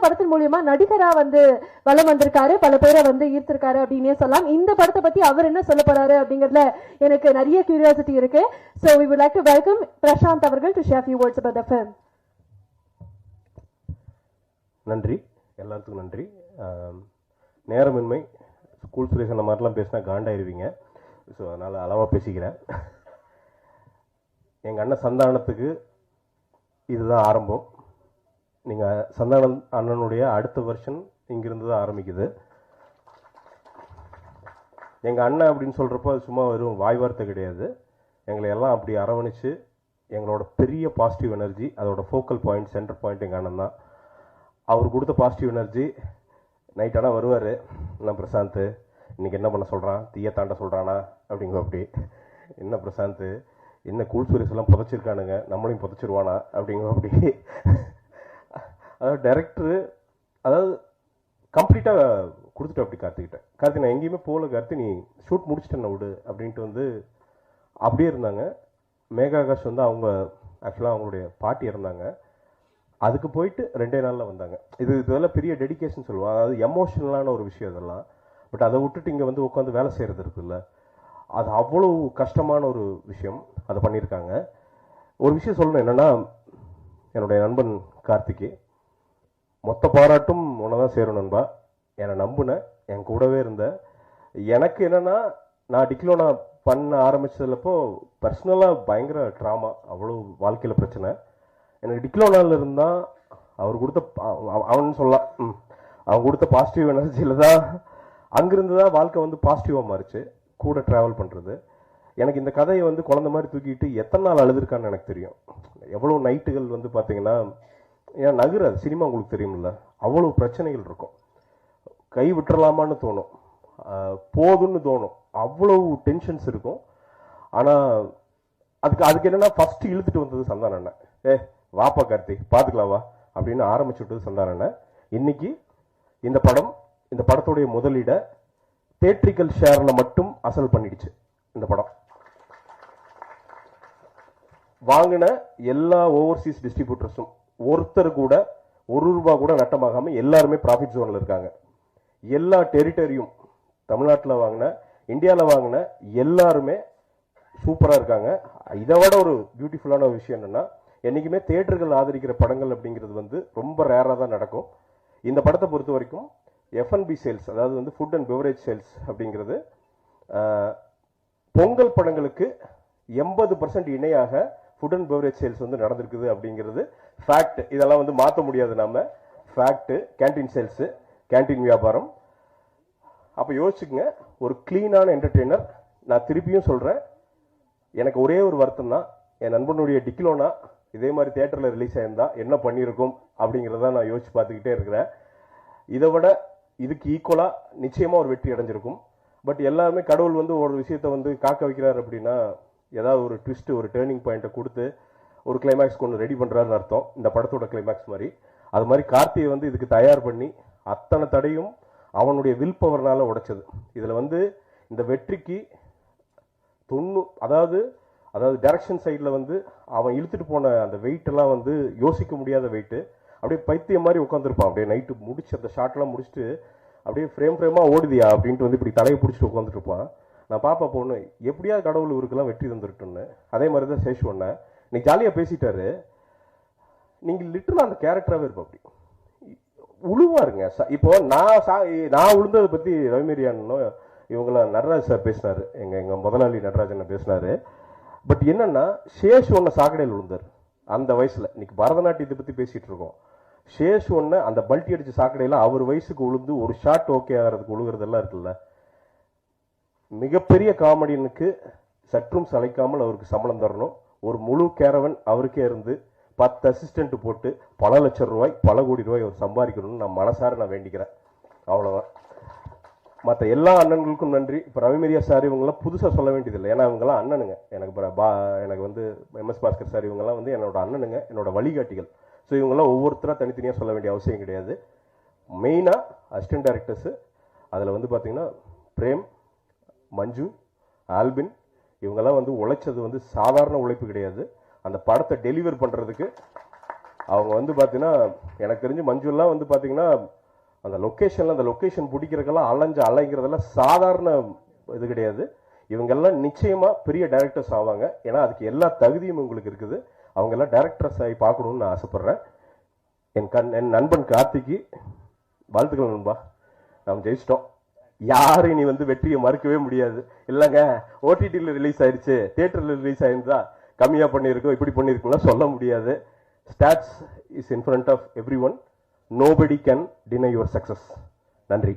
படத்தின் மூலியமா நடிகரா வந்து வலம் வந்திருக்காரு, பல பேரை வந்து ஈர்த்திருக்காரு அப்படின்னே சொல்லலாம். இந்த படத்தை பத்தி அவர் என்ன சொல்ல போறாரு அப்படிங்கறதுல எனக்கு நிறைய கியூரியாசிட்டி இருக்கு. So we would like to welcome Prashanth அவர்கள் to share few words about the film. நன்றி, எல்லாத்துக்கும் நன்றி. நேரமின்மை, ஸ்கூல் சுரேஷ் அந்த மாதிரிலாம் பேசினா காண்டாயிருவீங்க. ஸோ அதனால் அளவாக பேசிக்கிறேன். எங்கள் அண்ணன் சந்தானத்துக்கு இதுதான் ஆரம்பம். நீங்கள் சந்தானம் அண்ணனுடைய அடுத்த வருஷன் இங்கிருந்து தான் ஆரம்பிக்குது. எங்கள் அண்ணன் அப்படின்னு சொல்கிறப்போ அது சும்மா வெறும் வாய் வார்த்தை கிடையாது. எங்களை எல்லாம் அப்படி அரவணைச்சு எங்களோட பெரிய பாசிட்டிவ் எனர்ஜி, அதோட ஃபோக்கல் பாயிண்ட், சென்டர் பாயிண்ட் எங்கள் அண்ணன் தான். அவர் கொடுத்த பாசிட்டிவ் எனர்ஜி நைட் ஆனால் வருவார். என்ன பிரசாந்த் இன்றைக்கி என்ன பண்ண சொல்கிறான், தீய தாண்ட சொல்கிறானா அப்படிங்க. அப்படி என்ன பிரசாந்த் என்ன கூல் சுரேஷ் எல்லாம் புதைச்சிருக்கானுங்க, நம்மளையும் புதைச்சிருவானா அப்படிங்க. அப்படி அதாவது டைரக்டரு அதாவது கம்ப்ளீட்டாக கொடுத்துட்டு அப்படி கார்த்தி நான் எங்கேயுமே போகல கார்த்தி, நீ ஷூட் முடிச்சுட்டேன் விடு அப்படின்ட்டு வந்து அப்படியே இருந்தாங்க. மேகாகாஷ் வந்து அவங்க ஆக்சுவலாக அவங்களுடைய பாட்டி இருந்தாங்க. அதுக்கு போயிட்டு 2 நாளில் வந்தாங்க. இதெல்லாம் பெரிய டெடிக்கேஷன் சொல்லுவாங்க. அதாவது எமோஷனலான ஒரு விஷயம் இதெல்லாம். பட் அதை விட்டுட்டு இங்கே வந்து உட்காந்து வேலை செய்கிறது இருக்குல்ல, அது அவ்வளோ கஷ்டமான ஒரு விஷயம். அதை பண்ணியிருக்காங்க. ஒரு விஷயம் சொல்லணும் என்னென்னா, என்னுடைய நண்பன் கார்த்திக்கு மொத்த பாராட்டும் உன்னை தான் சேரும் நண்பா. என்னை நம்புனேன், என் கூடவே இருந்த. எனக்கு என்னென்னா, நான் டிக்லோனா பண்ண ஆரம்பித்ததுலப்போ பர்சனலாக பயங்கர ட்ராமா, அவ்வளோ வாழ்க்கையில் பிரச்சனை. எனக்கு டிக்லோனாவில் இருந்தால் அவர் கொடுத்த அவன் சொல்லலாம் அவன் கொடுத்த பாசிட்டிவ் எனர்ஜியில் தான் அங்கிருந்து தான் வாழ்க்கை வந்து பாசிட்டிவாக மாறிச்சு. கூட ட்ராவல் பண்ணுறது. எனக்கு இந்த கதையை வந்து குழந்த மாதிரி தூக்கிட்டு எத்தனை நாள் அழுதுருக்கான்னு எனக்கு தெரியும். எவ்வளோ நைட்டுகள் வந்து பார்த்தீங்கன்னா, ஏன் நகராது சினிமா உங்களுக்கு தெரியுமில்ல, அவ்வளோ பிரச்சனைகள் இருக்கும். கை விட்டுறலாமான்னு தோணும், போதுன்னு தோணும், அவ்வளோ டென்ஷன்ஸ் இருக்கும். ஆனால் அதுக்கு என்னென்னா ஃபஸ்ட்டு இழுத்துட்டு வந்தது சந்தான அண்ணன். வாப்பா கார்த்தி பார்த்துக்கலாம் வா அப்படின்னு ஆரம்பிச்சு விட்டது சந்தான அண்ணன். இன்னைக்கு இந்த படத்துடைய முதலீடை தியேட்ரிக்கல் ஷேரில் மட்டும் அசல் பண்ணிடுச்சு. இந்த படம் வாங்கின எல்லா ஓவர்சீஸ் டிஸ்ட்ரிபியூட்டர்ஸும் ஒருத்தர் கூட ₹1 கூட நட்டமாகாமல் எல்லாருமே ப்ராஃபிட் ஜோனில் இருக்காங்க. எல்லா டெரிட்டரியும் தமிழ்நாட்டில் வாங்கின, இந்தியாவில் வாங்கின எல்லாருமே சூப்பராக இருக்காங்க. இதை விட ஒரு பியூட்டிஃபுல்லான ஒரு விஷயம் என்னென்னா, என்றைக்குமே தியேட்டர்கள் ஆதரிக்கிற படங்கள் அப்படிங்கிறது வந்து ரொம்ப ரேராக தான் நடக்கும். இந்த படத்தை பொறுத்த வரைக்கும் F&B சேல்ஸ், அதாவது வந்து ஃபுட் அண்ட் பெவரேஜ் சேல்ஸ் அப்படிங்கிறது பொங்கல் படங்களுக்கு 80% இணையாக ஃபுட் அண்ட் பெவரேஜ் சேல்ஸ் வந்து நடந்திருக்குது அப்படிங்கிறது ஃபேக்ட். இதெல்லாம் வந்து மாற்ற முடியாது நம்ம. ஃபேக்ட். கேன்டீன் சேல்ஸு, கேன்டீன் வியாபாரம். அப்போ யோசிச்சுங்க, ஒரு கிளீனான என்டர்டெய்னர். நான் திருப்பியும் சொல்கிறேன், எனக்கு ஒரே ஒரு வருத்தம் தான், என் நண்பனுடைய டிக்லோனா இதே மாதிரி தியேட்டரில் ரிலீஸ் ஆயிருந்தா என்ன பண்ணியிருக்கும் அப்படிங்கிறத நான் யோசிச்சு பார்த்துக்கிட்டே இருக்கிறேன். இதை விட இதுக்கு ஈக்குவலாக நிச்சயமாக ஒரு வெற்றி அடைஞ்சிருக்கும். பட் எல்லாருமே கடவுள் வந்து ஒரு விஷயத்தை வந்து காக்க வைக்கிறார் அப்படின்னா, ஏதாவது ஒரு ட்விஸ்ட்டு, ஒரு டேர்னிங் பாயிண்ட்டை கொடுத்து ஒரு கிளைமேக்ஸ் கொண்டு ரெடி பண்ணுறாருன்னு அர்த்தம். இந்த படத்தோட கிளைமேக்ஸ் மாதிரி அது மாதிரி கார்த்தியை வந்து இதுக்கு தயார் பண்ணி அத்தனை தடையும் அவனுடைய வில் பவர்னால உடைச்சது. இதில் வந்து இந்த வெற்றிக்கு அதாவது டைரக்ஷன் சைடில் வந்து அவன் இழுத்துட்டு போன அந்த வெயிட்டெல்லாம் வந்து யோசிக்க முடியாத வெயிட்டு. அப்படியே பைத்தியம் மாதிரி உட்காந்துருப்பான். அப்படியே நைட்டு முடிச்சு அந்த ஷார்ட்லாம் முடிச்சுட்டு அப்படியே ஃப்ரேமாக ஓடுதியா அப்படின்ட்டு வந்து இப்படி தலையை பிடிச்சிட்டு உட்காந்துட்டு இருப்பான். நான் பாப்பா பொண்ணு எப்படியா கடவுள் இவருக்கெல்லாம் வெற்றி தந்துருட்டுன்னு. அதே மாதிரி தான் சேஷ் ஒன்னேன். இன்னைக்கு ஜாலியாக பேசிட்டாரு. நீங்கள் லிட்டரலாக அந்த கேரக்டராகவே இருப்போம். அப்படி உழுவாருங்க. இப்போ நான் உளுந்ததை பற்றி ரவிமேரியானும் இவங்களாம் நடராஜ் சார் பேசினார், எங்கள் முதலாளி நடராஜன் பேசினார். பட் என்னன்னா, சேஷ் ஒன்றை சாக்கடையில் விழுந்தார் அந்த வயசில். இன்னைக்கு பரதநாட்டியத்தை பற்றி பேசிகிட்டு இருக்கோம். சேஷ் ஒன்று அந்த பல்ட்டி அடிச்ச சாக்கடையில் அவர் வயசுக்கு உளுந்து ஒரு ஷாட் ஓகே ஆகிறதுக்கு உழுகிறதெல்லாம் இருக்குல்ல. மிகப்பெரிய காமெடியனுக்கு சற்றும் சளைக்காமல் அவருக்கு சம்பளம் தரணும். ஒரு முழு கேரவன் அவருக்கே இருந்து 10 அசிஸ்டன்ட் போட்டு பல லட்சம் ரூபாய், பல கோடி ரூபாய் அவர் சம்பாதிக்கணும்னு நான் மனசார நான் வேண்டிக்கிறேன். அவ்வளோதான். மற்ற எல்லா அண்ணன்களுக்கும் நன்றி. இப்போ ரவிமேரியா சார் இவங்கெல்லாம் புதுசாக சொல்ல வேண்டியதில்லை, ஏன்னா இவங்கெல்லாம் அண்ணனுங்க. எனக்கு வந்து MS பாஸ்கர் சார் இவங்கெல்லாம் வந்து என்னோட அண்ணனுங்க, என்னோட வழிகாட்டிகள். ஸோ இவங்கெல்லாம் ஒவ்வொருத்தராக தனித்தனியாக சொல்ல வேண்டிய அவசியம் கிடையாது. மெயினாக அசிஸ்டன்ட் டைரக்டர்ஸு, அதில் வந்து பார்த்தீங்கன்னா பிரேம், மஞ்சு, ஆல்பின் இவங்கெல்லாம் வந்து உழைச்சது வந்து சாதாரண உழைப்பு கிடையாது. அந்த படத்தை டெலிவர் பண்ணுறதுக்கு அவங்க வந்து பார்த்தீங்கன்னா எனக்கு தெரிஞ்சு மஞ்சுலாம் வந்து பார்த்தீங்கன்னா அந்த லொக்கேஷன் பிடிக்கிறதுக்கெல்லாம் அலைங்கிறதெல்லாம் சாதாரண இது கிடையாது. இவங்கெல்லாம் நிச்சயமா பெரிய டைரக்டர்ஸ் ஆவாங்க. ஏன்னா அதுக்கு எல்லா தகுதியும் உங்களுக்கு இருக்குது. அவங்க எல்லாம் டைரக்டர்ஸ் ஆகி பார்க்கணும்னு நான் ஆசைப்படுறேன். என் நண்பன் கார்த்திக்கு வாழ்த்துக்கள் நண்பா. நாம் ஜெயிச்சிட்டோம். யாரும் இனி வந்து வெற்றியை மறுக்கவே முடியாது. இல்லைங்க ஓடிடியில் ரிலீஸ் ஆயிடுச்சு, தியேட்டரில் ரிலீஸ் ஆயிருந்தா கம்மியாக பண்ணியிருக்கோம், இப்படி பண்ணியிருக்கோம்லாம் சொல்ல முடியாது. Stats is in front of everyone. Nobody can deny your success. நன்றி.